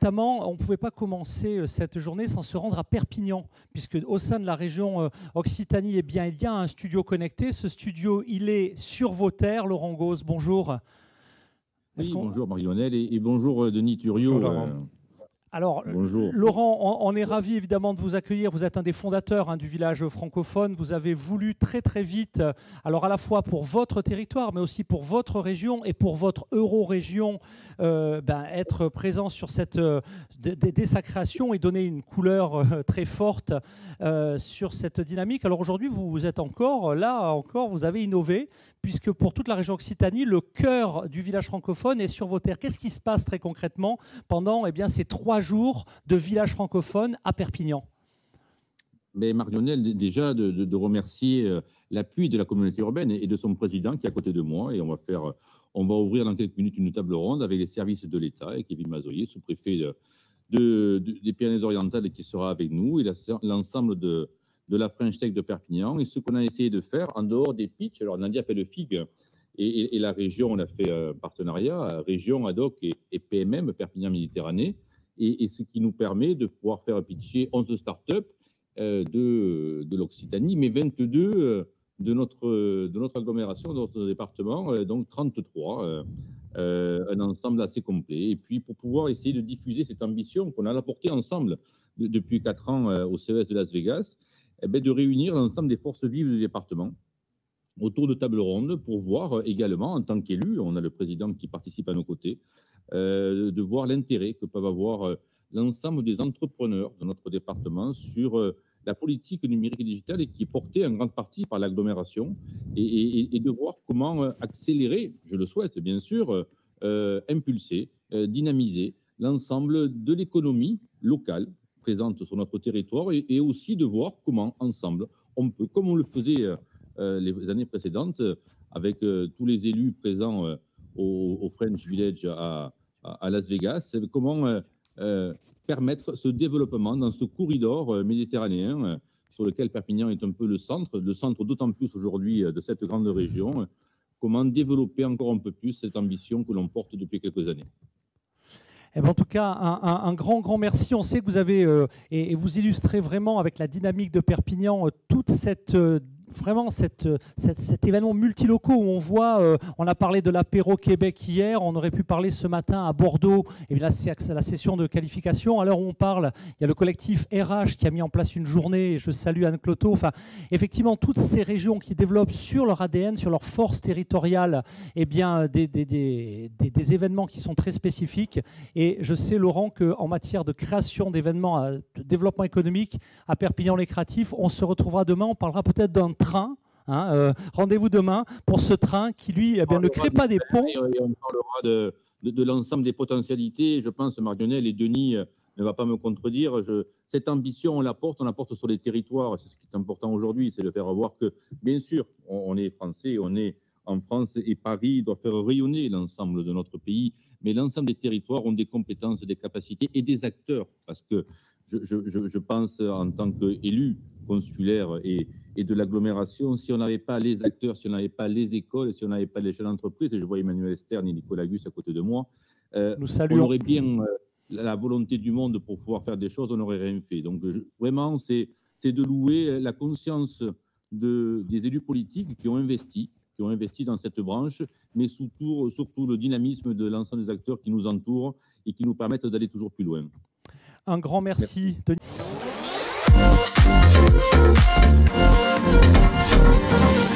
notamment, on ne pouvait pas commencer cette journée sans se rendre à Perpignan, puisque au sein de la région Occitanie, eh bien, il y a un studio connecté. Ce studio, il est sur vos terres. Laurent Gauz, bonjour. Oui, bonjour Marie-Lionel et bonjour Denis Thuriot. Alors, bonjour. Laurent, on est ravi évidemment de vous accueillir. Vous êtes un des fondateurs du village francophone. Vous avez voulu très très vite, alors à la fois pour votre territoire, mais aussi pour votre région et pour votre euro-région, être présent sur dès sa création et donner une couleur très forte sur cette dynamique. Alors aujourd'hui, vous êtes encore vous avez innové, puisque pour toute la région Occitanie, le cœur du village francophone est sur vos terres. Qu'est-ce qui se passe très concrètement pendant ces 3 jours de village francophone à Perpignan? Mais Marie-Lionel, déjà de remercier l'appui de la communauté urbaine et de son président qui est à côté de moi. Et on va ouvrir dans quelques minutes une table ronde avec les services de l'État et Kevin Mazoyer, sous-préfet des Pyrénées-Orientales, qui sera avec nous, et l'ensemble de la French Tech de Perpignan. Et ce qu'on a essayé de faire en dehors des pitchs, alors on a dit appel de FIG, et la région, on a fait un partenariat, région ad hoc et PMM, Perpignan Méditerranée, et ce qui nous permet de pouvoir faire pitcher 11 startups de l'Occitanie, mais 22 de notre agglomération, de notre département, donc 33, un ensemble assez complet. Et puis pour pouvoir essayer de diffuser cette ambition qu'on a apportée ensemble depuis 4 ans au CES de Las Vegas, de réunir l'ensemble des forces vives du département autour de tables rondes pour voir également, en tant qu'élu, on a le président qui participe à nos côtés, de voir l'intérêt que peuvent avoir l'ensemble des entrepreneurs de notre département sur la politique numérique et digitale, et qui est portée en grande partie par l'agglomération, et de voir comment accélérer, je le souhaite bien sûr, impulser, dynamiser l'ensemble de l'économie locale présente sur notre territoire, et aussi de voir comment ensemble on peut, comme on le faisait les années précédentes, avec tous les élus présents au French Village à Las Vegas, comment permettre ce développement dans ce corridor méditerranéen sur lequel Perpignan est un peu le centre d'autant plus aujourd'hui de cette grande région. Comment développer encore un peu plus cette ambition que l'on porte depuis quelques années. Eh bien, en tout cas, un grand merci. On sait que vous avez, et vous illustrez vraiment avec la dynamique de Perpignan, toute cette... Vraiment cet événement multilocaux où on voit, on a parlé de l'apéro Québec hier, on aurait pu parler ce matin à Bordeaux, et bien là c'est la session de qualification. À l'heure où on parle, il y a le collectif RH qui a mis en place une journée, et je salue Anne Cloteau. Enfin, effectivement, toutes ces régions qui développent sur leur ADN, sur leur force territoriale, eh bien, des événements qui sont très spécifiques. Et je sais, Laurent, qu'en matière de création d'événements, de développement économique, à Perpignan-les Créatifs, on se retrouvera demain, on parlera peut-être d'un train. Rendez-vous demain pour ce train qui, lui, ne crée pas des ponts. Et on parlera de l'ensemble des potentialités. Je pense, Marie-Lionel, et Denis ne va pas me contredire, cette ambition, on la porte sur les territoires. C'est ce qui est important aujourd'hui, c'est de faire voir que, bien sûr, on est français, on est en France, et Paris doit faire rayonner l'ensemble de notre pays, mais l'ensemble des territoires ont des compétences, des capacités et des acteurs, parce que je pense, en tant qu'élu consulaire et de l'agglomération, si on n'avait pas les acteurs, si on n'avait pas les écoles, si on n'avait pas les chefs d'entreprise, et je vois Emmanuel Stern et Nicolas Gus à côté de moi, on aurait bien la volonté du monde pour pouvoir faire des choses, on n'aurait rien fait. Donc vraiment, c'est de louer la conscience des élus politiques qui ont investi dans cette branche, mais surtout le dynamisme de l'ensemble des acteurs qui nous entourent et qui nous permettent d'aller toujours plus loin. Un grand merci. Merci.